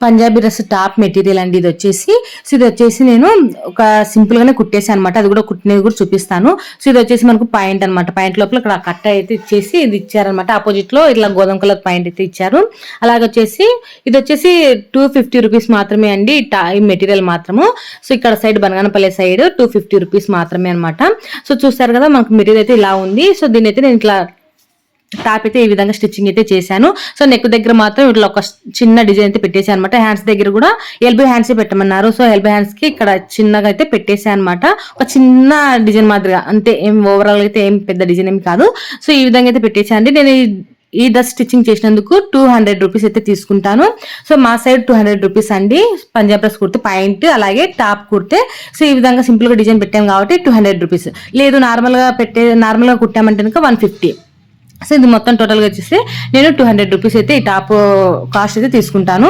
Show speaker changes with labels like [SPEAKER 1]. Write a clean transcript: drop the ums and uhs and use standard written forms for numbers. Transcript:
[SPEAKER 1] Punjabi dress top material అండి ఇది వచ్చేసి. సో ఇది వచ్చేసి నేను ఒక సింపుల్ గానే కుట్టేసాను అనమాట. అది కూడా కుట్టినది కూడా చూపిస్తాను. సో ఇది వచ్చేసి మనకు పాయింట్ అనమాట. పాయింట్ లోపల ఇక్కడ కట్ట అయితే ఇచ్చేసి ఇది ఇచ్చారనమాట. ఆపోజిట్ లో ఇట్లా గోధుమ కలర్ పాయింట్ అయితే ఇచ్చారు. అలాగే వచ్చేసి ఇది వచ్చేసి 250 రూపీస్ మాత్రమే అండి ఈ మెటీరియల్ మాత్రము. సో ఇక్కడ సైడ్ బనగానపల్లి సైడ్ 250 రూపీస్ మాత్రమే అనమాట. సో చూస్తారు కదా మనకు మెటీరియల్ అయితే ఇలా ఉంది. సో దీని అయితే నేను ఇట్లా టాప్ అయితే ఈ విధంగా స్టిచ్చింగ్ అయితే చేశాను. సో నెక్ దగ్గర మాత్రం ఇట్లా ఒక చిన్న డిజైన్ అయితే పెట్టేసాను అనమాట. హ్యాండ్స్ దగ్గర కూడా ఎల్బో హ్యాండ్స్ పెట్టమన్నారు. సో ఎల్బో హ్యాండ్స్ కి ఇక్కడ చిన్నగా అయితే పెట్టేసాను అనమాట. ఒక చిన్న డిజైన్ మాదిరిగా, అంతే, ఏం ఓవరాల్ అయితే ఏం పెద్ద డిజైన్ ఏం కాదు. సో ఈ విధంగా అయితే పెట్టేసాను. నేను ఈ డ్రెస్ స్టిచ్చింగ్ చేసినందుకు 200 రూపీస్ అయితే తీసుకుంటాను. సో మా సైడ్ 200 రూపీస్ అండి పంజాబ్ డ్రెస్ కుడితే పాయింట్, అలాగే టాప్ కుడితే. సో ఈ విధంగా సింపుల్ గా డిజైన్ పెట్టాం కాబట్టి 200 రూపీస్. లేదు నార్మల్ గా కుట్టామంటే కనుక 150. సో ఇది మొత్తం టోటల్ గా వచ్చేసి నేను 200 రూపీస్ అయితే ఈ టాప్ కాస్ట్ అయితే తీసుకుంటాను.